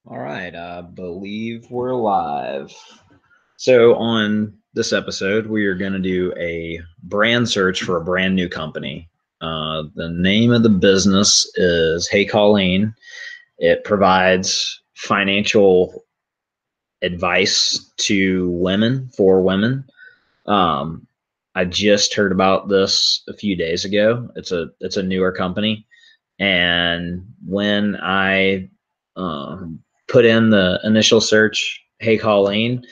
All right, I believe we're live. So, on this episode, we are going to do a brand search for a brand new company. The name of the business is Hey Colleen. It provides financial advice to women for women. Um, I just heard about this a few days ago. It's a newer company, and when I put in the initial search, "Hey Colleen,"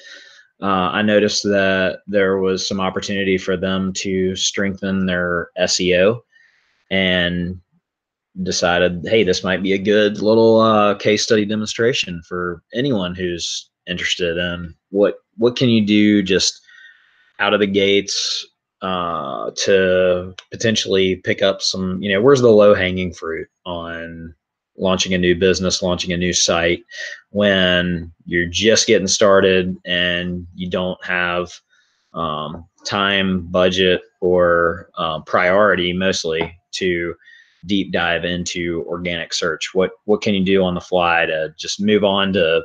I noticed that there was some opportunity for them to strengthen their SEO, and decided, hey, this might be a good little case study demonstration for anyone who's interested in what can you do just out of the gates to potentially pick up some, where's the low hanging fruit on launching a new business, launching a new site when you're just getting started and you don't have time, budget, or priority mostly to deep dive into organic search. What can you do on the fly to just move on to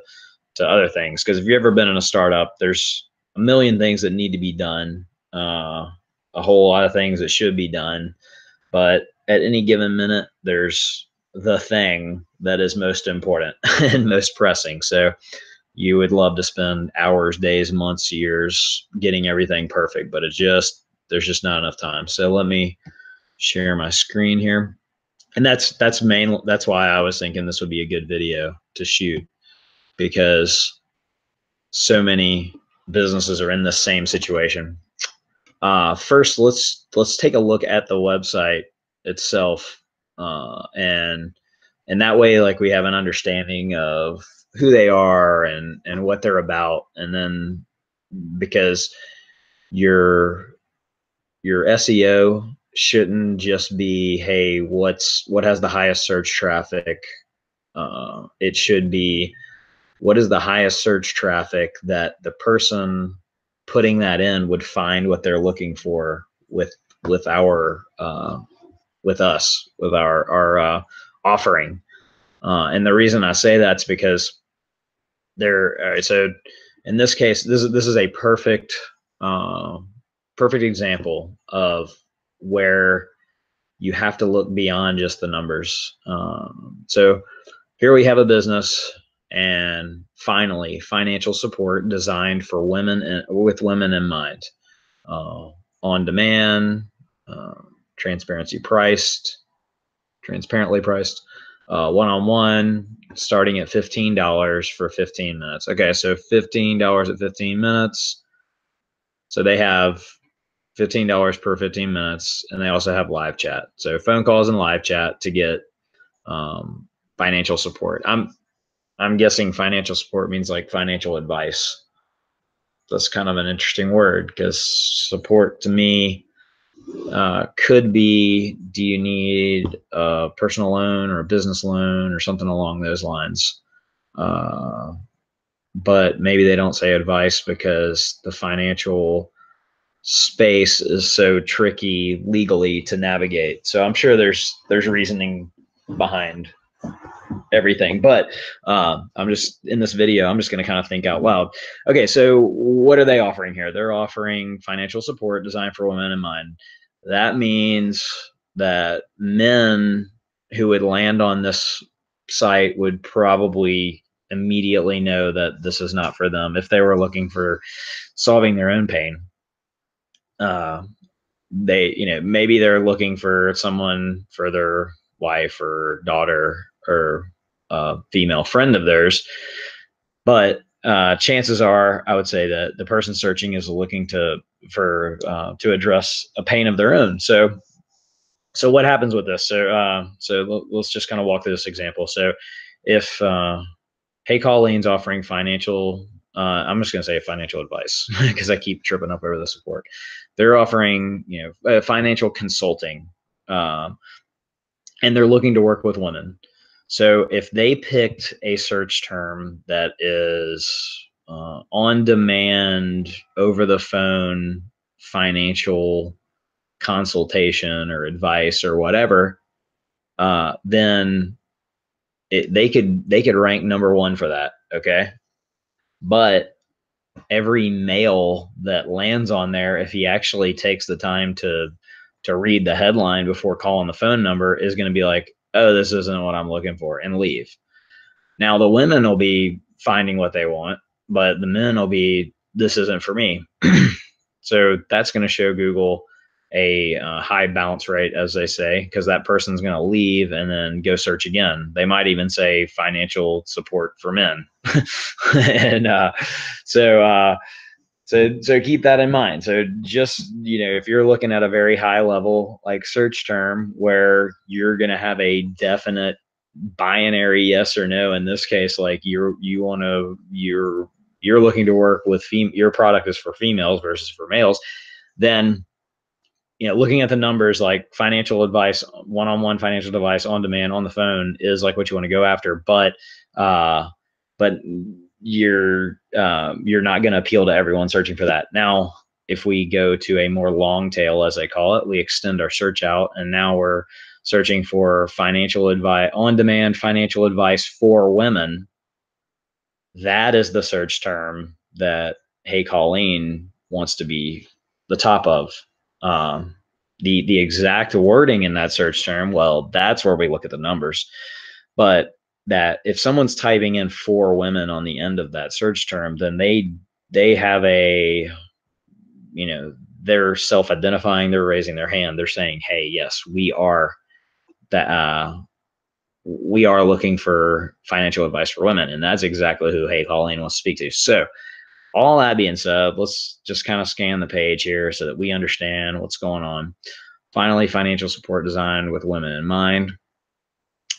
other things? Because if you've ever been in a startup, there's a million things that need to be done, a whole lot of things that should be done, but at any given minute, there's the thing that is most important and most pressing. So you would love to spend hours, days, months, years getting everything perfect, but there's just not enough time. So let me share my screen here. And that's why I was thinking this would be a good video to shoot, because so many businesses are in the same situation. First, let's take a look at the website itself, and that way, like, we have an understanding of who they are and what they're about, and then because your your SEO shouldn't just be, hey, what has the highest search traffic. It should be, what is the highest search traffic that the person putting that in would find what they're looking for with our with us, with our offering. And the reason I say that's because so in this case, this is a uh, perfect example of where you have to look beyond just the numbers. So here we have a business, and finally, financial support designed for women and with women in mind. Uh, on demand, uh, transparency priced, transparently priced, one-on-one, starting at $15 for 15 minutes. Okay, so $15 at 15 minutes. So they have $15 per 15 minutes, and they also have live chat. So phone calls and live chat to get um, financial support. I'm guessing financial support means like financial advice. That's kind of an interesting word, because support to me could be, do you need a personal loan or a business loan or something along those lines? Uh, but maybe they don't say advice because the financial space is so tricky legally to navigate. So I'm sure there's reasoning behind everything. But I'm just, in this video, I'm just going to kind of think out loud. Okay, so what are they offering here? They're offering financial support designed for women in mind. That means that men who would land on this site would probably immediately know that this is not for them if they were looking for solving their own pain. They, maybe they're looking for someone for their wife or daughter or a female friend of theirs, but chances are, I would say that the person searching is looking to address a pain of their own. So what happens with this? So let's just kind of walk through this example. So if Hey Colleen's offering financial, I'm just going to say financial advice because I keep tripping up over the support. They're offering, financial consulting, um, and they're looking to work with women. So if they picked a search term that is on demand, over the phone, financial consultation or advice or whatever, then they could rank #1 for that. Okay. But every male that lands on there, if he actually takes the time to read the headline before calling the phone number, is going to be like, oh, this isn't what I'm looking for, and leave. Now the women will be finding what they want, but the men will be, this isn't for me. So that's going to show Google a high bounce rate, as they say, because that person's going to leave and then go search again. They might even say financial support for men. And so keep that in mind. So just, if you're looking at a very high level like search term where you're going to have a definite binary yes or no, in this case, like you're looking to work with your product is for females versus for males, then looking at the numbers, like financial advice, one-on-one financial advice on demand on the phone is like what you want to go after, but you're not going to appeal to everyone searching for that. Now, if we go to a more long tail, as they call it, we extend our search out, and now we're searching for financial advice, on demand financial advice for women. That is the search term that Hey Colleen wants to be the top of. The exact wording in that search term, well, that's where we look at the numbers. But that if someone's typing in for women on the end of that search term, then they have a, they're self-identifying, they're raising their hand, they're saying, hey, yes, we are that we are looking for financial advice for women. And that's exactly who Hey Colleen wants to speak to. So all that being said, let's just kind of scan the page here so that we understand what's going on. Finally, financial support designed with women in mind.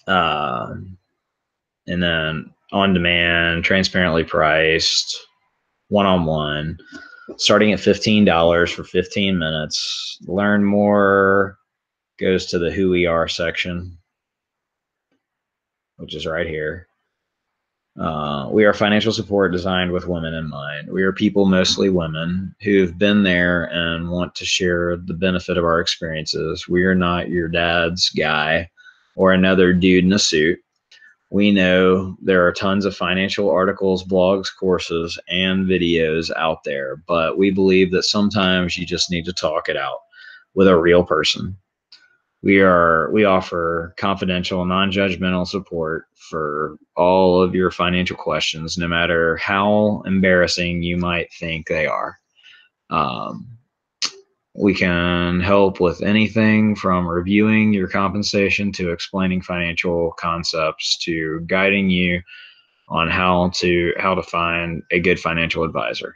And then on demand, transparently priced, one-on-one, starting at $15 for 15 minutes. Learn more goes to the who we are section, which is right here. We are financial support designed with women in mind. We are people, mostly women, who've been there and want to share the benefit of our experiences. We are not your dad's guy or another dude in a suit. We know there are tons of financial articles, blogs, courses, and videos out there, but we believe that sometimes you just need to talk it out with a real person. We offer confidential, non-judgmental support for all of your financial questions, no matter how embarrassing you might think they are. We can help with anything from reviewing your compensation to explaining financial concepts to guiding you on how to find a good financial advisor.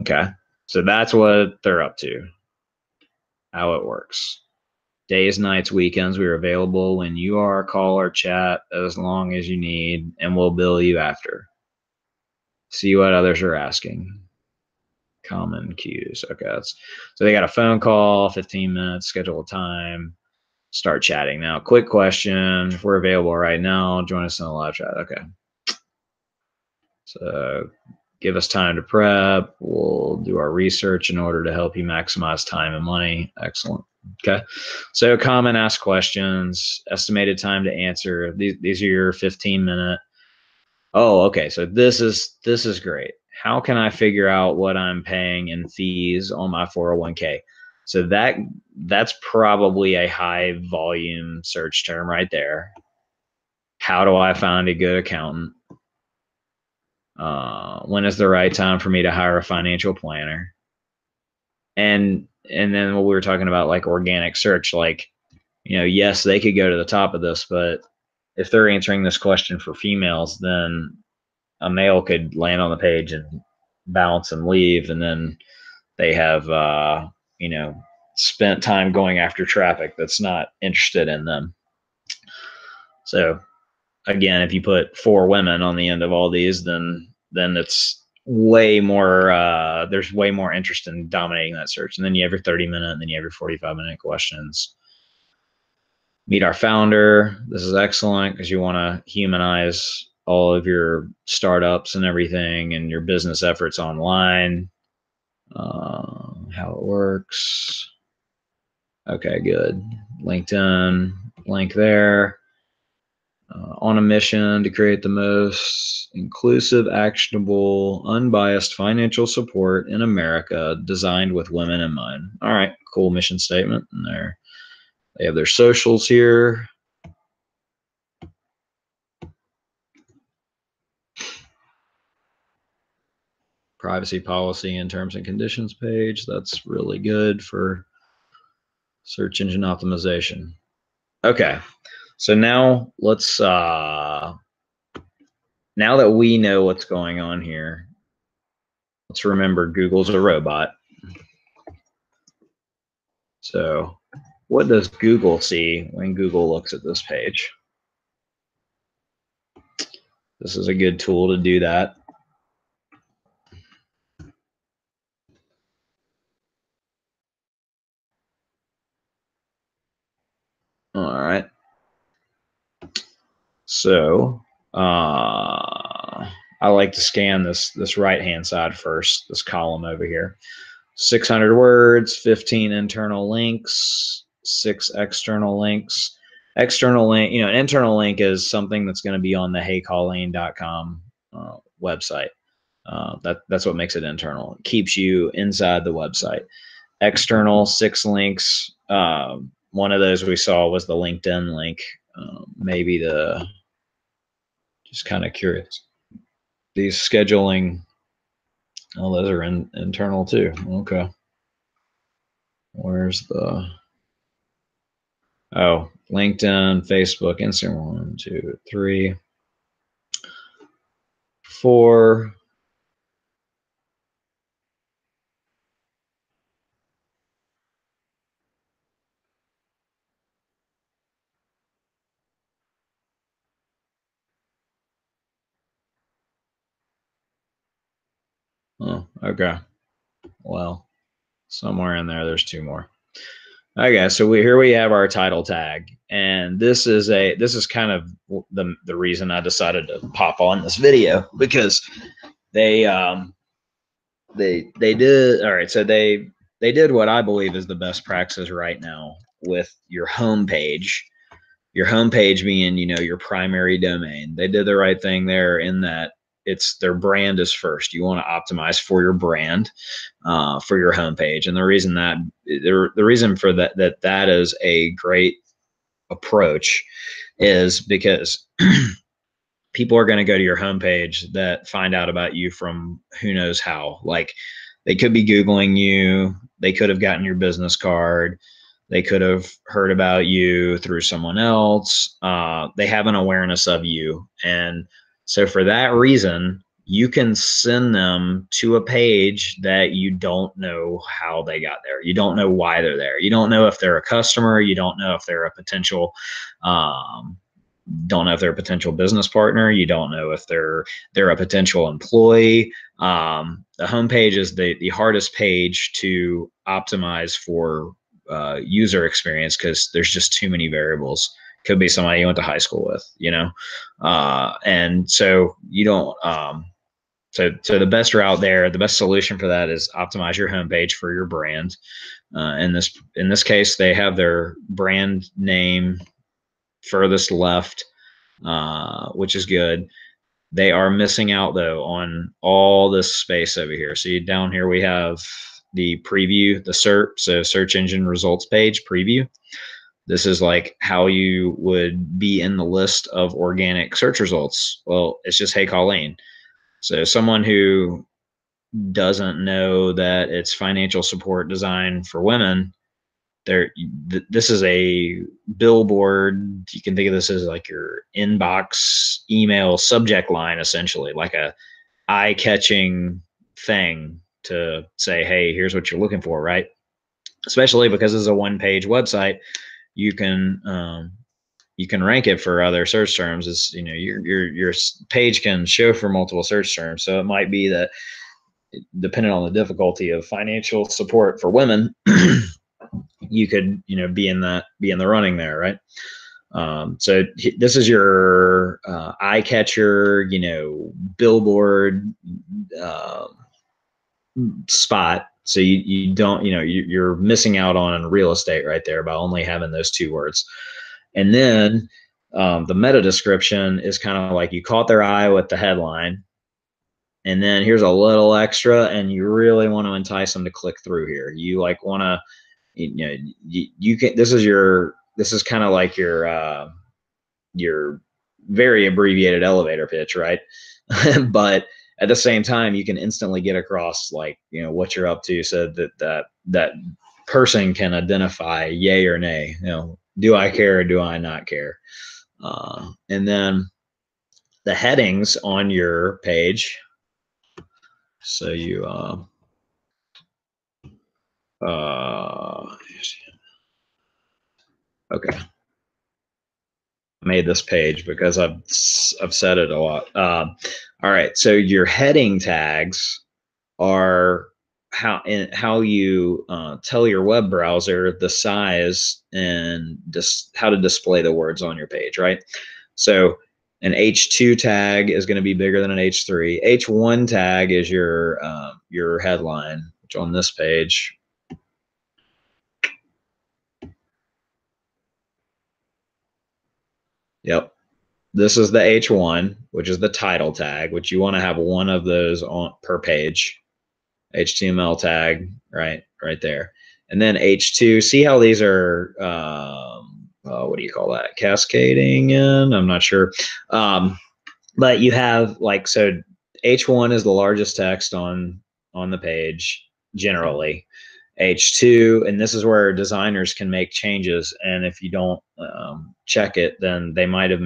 Okay. So that's what they're up to, how it works. Days, nights, weekends, we are available when you are. Call or chat as long as you need, and we'll bill you after. See what others are asking. Common cues. Okay, so they got a phone call, 15 minutes, schedule a time, start chatting. Now, quick question. If we're available right now, join us in the live chat. Okay. So give us time to prep. We'll do our research in order to help you maximize time and money. Excellent. Okay. So common asked questions, estimated time to answer. These are your 15-minute. Oh, okay. So this is great. How can I figure out what I'm paying in fees on my 401k? So that's probably a high volume search term right there. How do I find a good accountant? When is the right time for me to hire a financial planner? And then what we were talking about, like organic search, like, yes, they could go to the top of this, but if they're answering this question for females, then a male could land on the page and bounce and leave. And then they have, spent time going after traffic that's not interested in them. So again, if you put 4 women on the end of all these, then it's way more, there's way more interest in dominating that search. And then you have your 30-minute, and then you have your 45-minute questions. Meet our founder. This is excellent because you want to humanize all of your startups and everything and your business efforts online. How it works. Okay, good. LinkedIn, link there. On a mission to create the most inclusive, actionable, unbiased financial support in America, designed with women in mind. All right, cool mission statement. And they have their socials here. Privacy policy and terms and conditions page. That's really good for search engine optimization. Okay, so now let's now that we know what's going on here, let's remember Google's a robot. So what does Google see when Google looks at this page? This is a good tool to do that. All right. So I like to scan this right-hand side first, this column over here. 600 words, 15 internal links, 6 external links. External link, an internal link is something that's going to be on the heycolleen.com website. That's what makes it internal. It keeps you inside the website. External, 6 links. One of those we saw was the LinkedIn link. Maybe just kind of curious. These scheduling, oh, those are internal too. Okay. Where's the, oh, LinkedIn, Facebook, Instagram, 1, 2, 3, 4. Oh, okay. Well, somewhere in there's 2 more. Okay, so here we have our title tag, and this is kind of the reason I decided to pop on this video, because they did all right. So they did what I believe is the best practice right now with your homepage. Your homepage being, your primary domain. They did the right thing there in that it's their brand is first. You want to optimize for your brand, for your homepage, and the reason for that is a great approach is because people are going to go to your homepage that find out about you from who knows how. Like, they could be Googling you, they could have gotten your business card, they could have heard about you through someone else. They have an awareness of you. And so for that reason, you can send them to a page that you don't know how they got there. You don't know why they're there. You don't know if they're a customer. You don't know if they're a potential business partner. You don't know if they're a potential employee. The homepage is the hardest page to optimize for user experience, because there's just too many variables. Could be somebody you went to high school with, and so you don't. So the best route there, the best solution for that is optimize your homepage for your brand. In this case, they have their brand name furthest left, which is good. They are missing out though on all this space over here. So down here we have the preview, the SERP, so search engine results page preview. This is like how you would be in the list of organic search results. Well, it's just Hey Colleen. So someone who doesn't know that it's financial support designed for women, this is a billboard. You can think of this as like your inbox email subject line, essentially, like a eye-catching thing to say, hey, here's what you're looking for, right? Especially because it's a one-page website, you can rank it for other search terms. It's, your page can show for multiple search terms. So it might be that, depending on the difficulty of financial support for women, you could, be in the running there, right? So this is your eye catcher, billboard spot. So you don't, you're missing out on real estate right there by only having those 2 words. And then The meta description is kind of like you caught their eye with the headline, and then here's a little extra, and you really want to entice them to click through here. You like want to, you know, you can. This is kind of like your very abbreviated elevator pitch, right? But at the same time, you can instantly get across like, you know, what you're up to, so that person can identify yay or nay. You know, do I care or do I not care? And then the headings on your page. So you okay. I made this page because I've said it a lot. All right, so your heading tags are how you tell your web browser the size and how to display the words on your page, right? So an H2 tag is going to be bigger than an H3. H1 tag is your headline, which on this page. Yep. This is the H1, which is the title tag, which you want to have one of those on per page. HTML tag, right there. And then H2, see how these are, what do you call that? Cascading in? I'm not sure. But you have like, so H1 is the largest text on the page generally. H2, and this is where designers can make changes. And if you don't check it, then they might have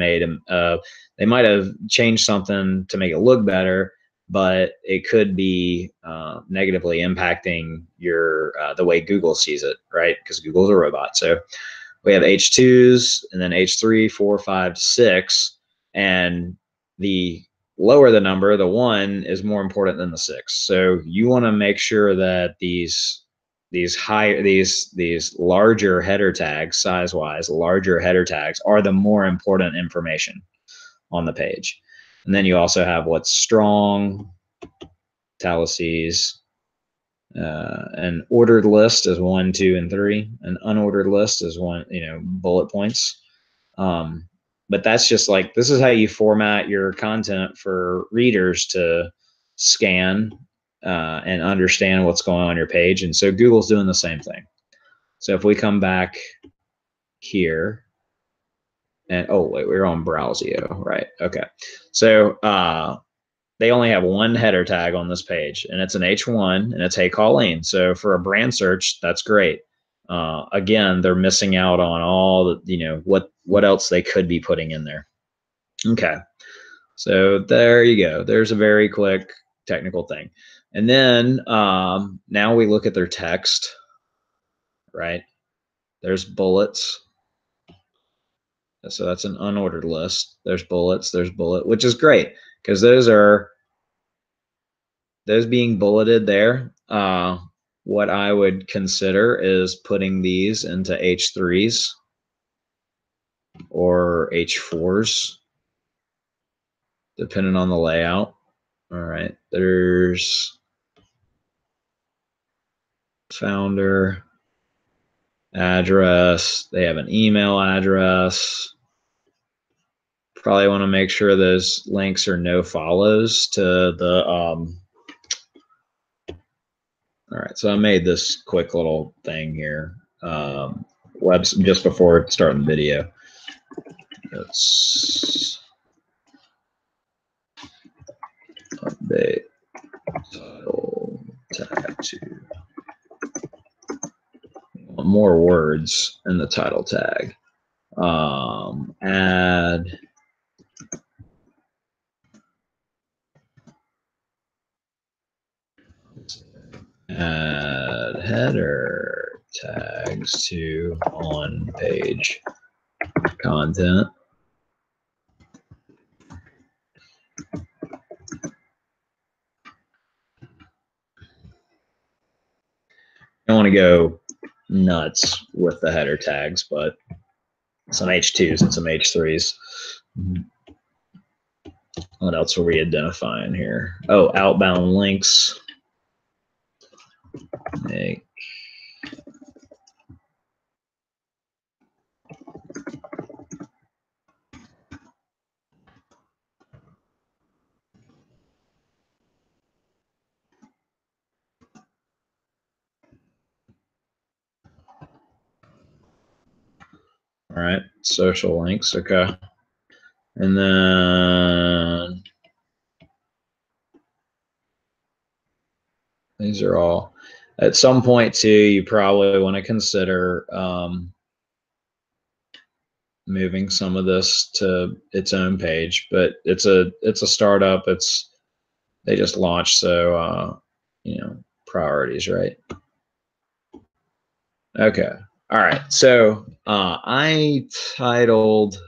they might have changed something to make it look better, but it could be negatively impacting your the way Google sees it, right? Because Google's a robot. So we have H2s, and then H3, 4, 5, 6, and the lower the number, the 1 is more important than the 6. So you want to make sure that these larger header tags, size wise, larger header tags are the more important information on the page. And then you also have what's strong, italices. An ordered list is 1, 2, and 3. An unordered list is one, bullet points. But that's just like, this is how you format your content for readers to scan and understand what's going on your page. And so Google's doing the same thing. So if we come back here, and oh wait, we're on Browsio, right? Okay. So they only have one header tag on this page, and it's an H1, and it's Hey Colleen. So for a brand search, that's great. Again, they're missing out on all the, what else they could be putting in there. Okay. So there you go. There's a very quick technical thing. And then now we look at their text, right? There's bullets. So that's an unordered list. There's bullets, which is great because those being bulleted there. What I would consider is putting these into H3s or H4s, depending on the layout. All right, there's founder, address. They have an email address. Probably want to make sure those links are no follows to the all right, so I made this quick little thing here, just before starting the video. Let's update title tag to more words in the title tag. Add header tags to on-page content. I don't want to go nuts with the header tags, but some H2s and some H3s. What else are we identifying here? Oh, outbound links. Make All right, social links. Okay. And then these are all, at some point too, you probably want to consider moving some of this to its own page, but it's a startup. They just launched, so priorities, right? Okay. All right. So I titled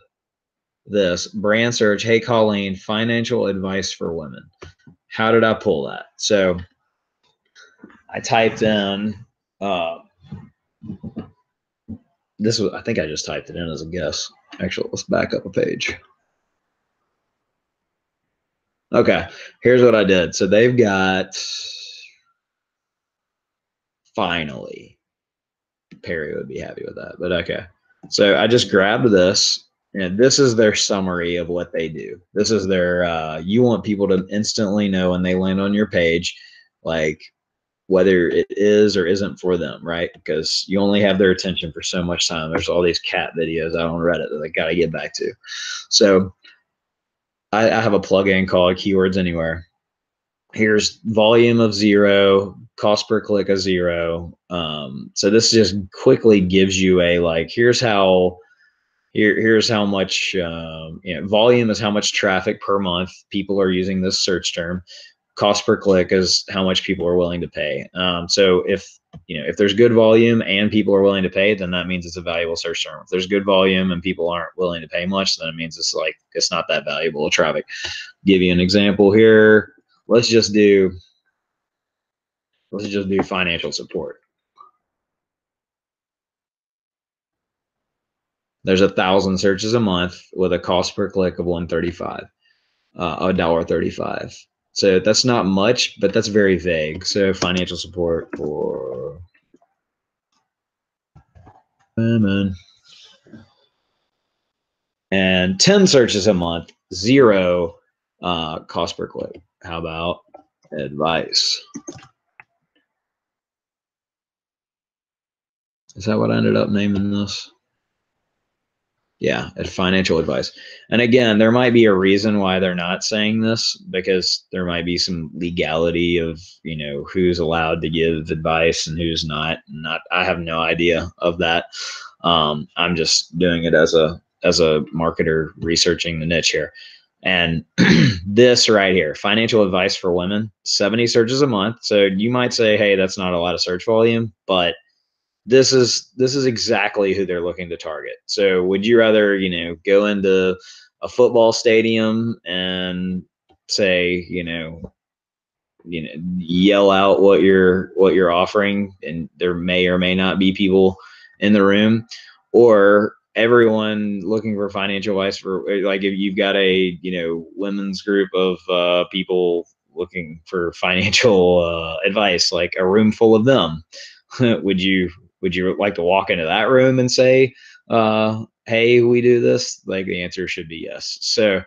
this brand search, "Hey Colleen, financial advice for women." How did I pull that? So I typed in uh, this was, I think I just typed it in as a guess. Actually, let's back up a page. Okay, here's what I did. So they've got, finally, Perry would be happy with that, but okay. So I just grabbed this, and this is their summary of what they do. This is their, you want people to instantly know when they land on your page, like whether it is or isn't for them, right? Because you only have their attention for so much time. There's all these cat videos out on Reddit that I got to get back to. So I have a plugin called Keywords Anywhere. Here's volume of 0, cost per click of 0. So this just quickly gives you a, like, here's how much volume is how much traffic per month people are using this search term. Cost per click is how much people are willing to pay. So if there's good volume and people are willing to pay, then that means it's a valuable search term. If there's good volume and people aren't willing to pay much, then it means it's not that valuable traffic. Give you an example here. Let's just do financial support. There's 1,000 searches a month with a cost per click of $1.35, $1.35. So that's not much, but that's very vague. So financial support for women. And 10 searches a month, 0 cost per click. How about advice? Is that what I ended up naming this? Yeah, at financial advice. And again, there might be a reason why they're not saying this, because there might be some legality of, who's allowed to give advice and who's not. I have no idea of that. I'm just doing it as a marketer researching the niche here. And this right here, financial advice for women, 70 searches a month. So you might say, hey, that's not a lot of search volume, but this is exactly who they're looking to target. So would you rather, go into a football stadium and say, yell out what you're offering, and there may or may not be people in the room, or everyone looking for financial advice for, like, if you've got a women's group of people looking for financial advice, like a room full of them, would you like to walk into that room and say, hey, we do this? Like, the answer should be yes. So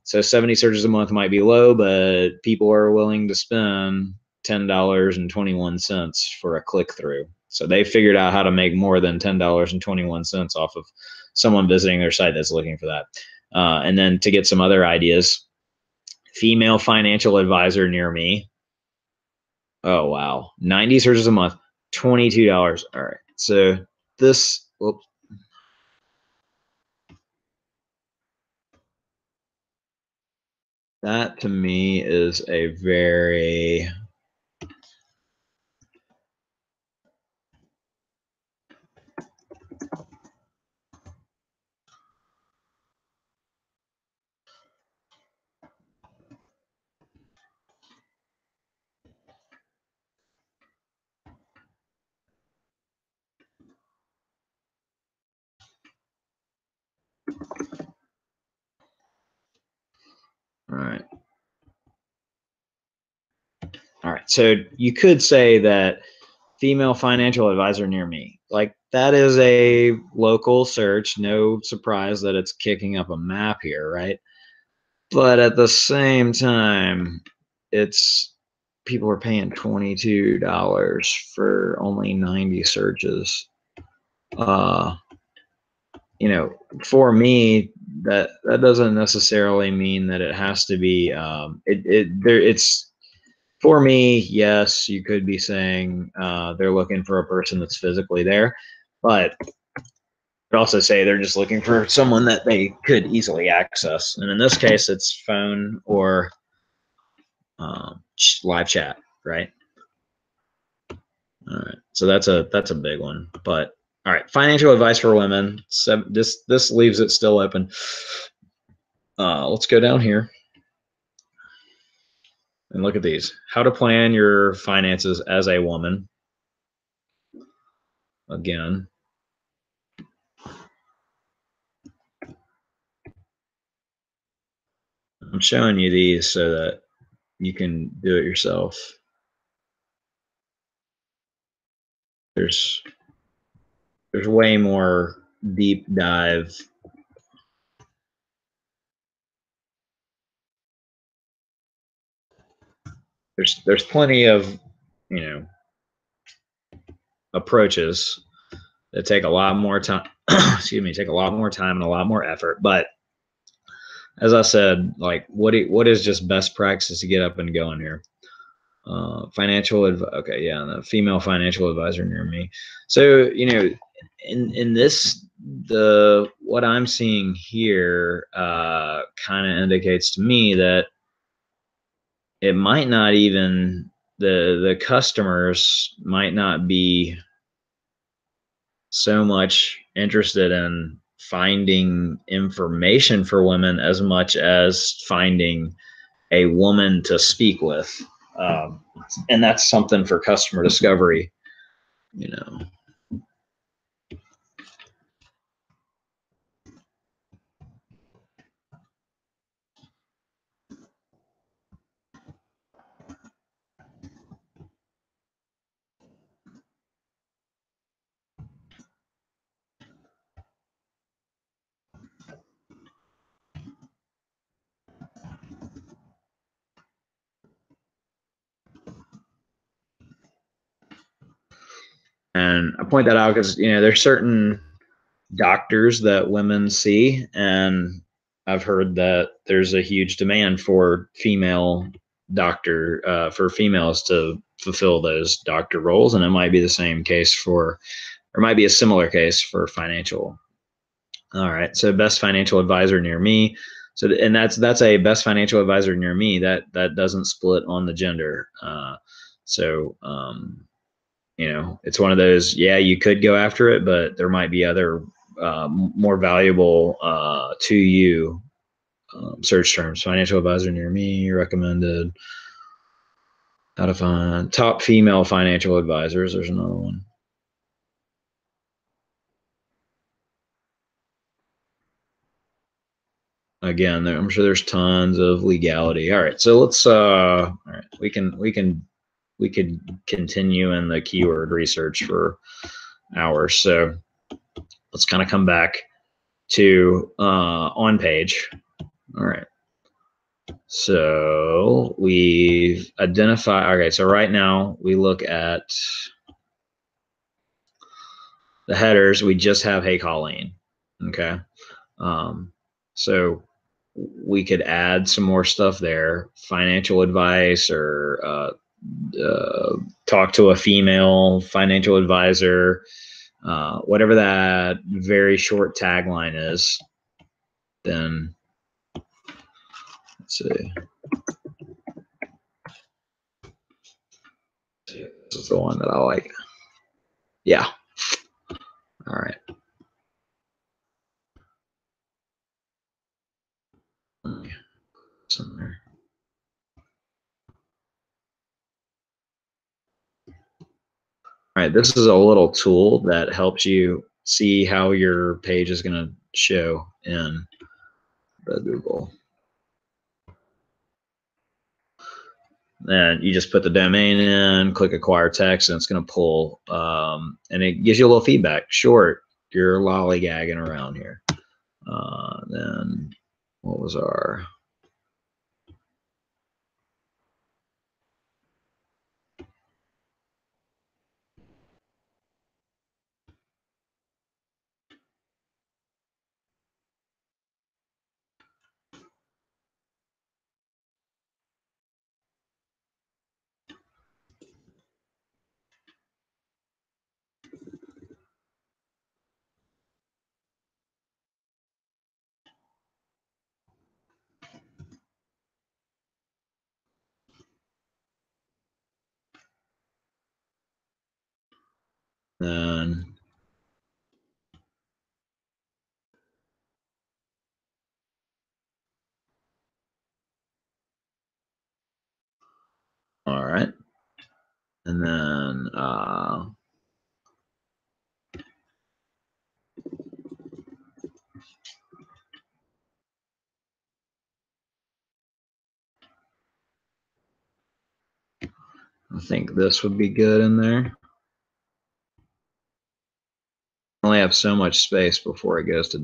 70 searches a month might be low, but people are willing to spend $10.21 for a click through. So they figured out how to make more than $10.21 off of someone visiting their site that's looking for that. And then to get some other ideas, female financial advisor near me. Oh, wow. 90 searches a month, $22. All right. So this, whoops. That to me is a very, all right. All right. So you could say that female financial advisor near me, like, that is a local search. No surprise that it's kicking up a map here, right? But at the same time, it's, people are paying $22 for only 90 searches. for me, that doesn't necessarily mean that it has to be. It's for me. Yes, you could be saying they're looking for a person that's physically there, but could also say they're just looking for someone that they could easily access. And in this case, it's phone or live chat, right? All right, so that's a big one. But all right, financial advice for women. So this leaves it still open. Let's go down here and look at these. How to plan your finances as a woman. Again, I'm showing you these so that you can do it yourself. There's way more deep dive. There's plenty of, you know, approaches that take a lot more time. Excuse me, take a lot more time and a lot more effort. But as I said, like what is just best practice to get up and going here? Okay, yeah, the female financial advisor near me. So in this, the what I'm seeing here kind of indicates to me that it might not even the customers might not be so much interested in finding information for women as much as finding a woman to speak with. Um, and that's something for customer discovery, you know. And I point that out because there's certain doctors that women see, and I've heard that there's a huge demand for for females to fulfill those doctor roles, and it might be the same case or might be a similar case for financial. All right, so best financial advisor near me. So and that's a best financial advisor near me that doesn't split on the gender. So it's one of those. Yeah, you could go after it, but there might be other more valuable to you search terms. Financial advisor near me recommended. How to find top female financial advisors. There's another one. Again, I'm sure there's tons of legality. All right, so let's all right, we could continue in the keyword research for hours. So let's kind of come back to on page. All right. So we've identified, okay, so right now we look at the headers. We just have, hey, Colleen. Okay. So we could add some more stuff there, financial advice or talk to a female financial advisor, whatever that very short tagline is. Then let's see. This is the one that I like. Yeah. All right. Somewhere. All right, this is a little tool that helps you see how your page is going to show in the Google. And you just put the domain in, click acquire text, and it's going to pull. And it gives you a little feedback. Short, you're lollygagging around here. Then what was our... Then all right. And then I think this would be good in there. I only have so much space before it goes to ...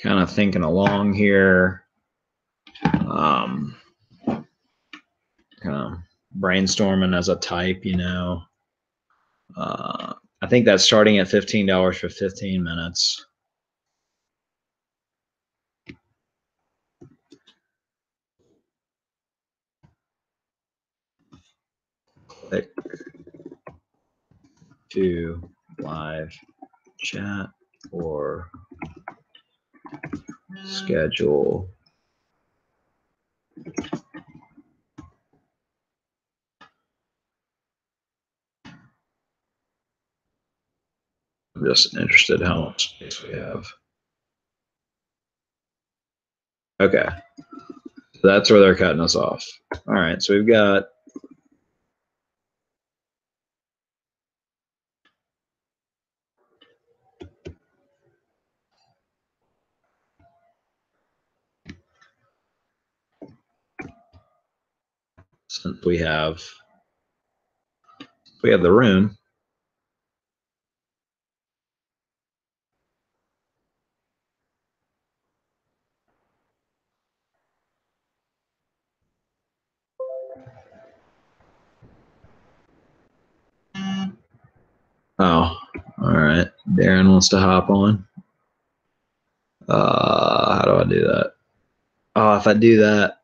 Kind of thinking along here, kind of brainstorming as a type, you know. I think that's starting at $15 for 15 minutes. Click to live chat or schedule I'm just interested in how much space we have. Okay, so that's where they're cutting us off. All right, so we've got since we have the room. Oh, all right. Darren wants to hop on. How do I do that? Oh, if I do that,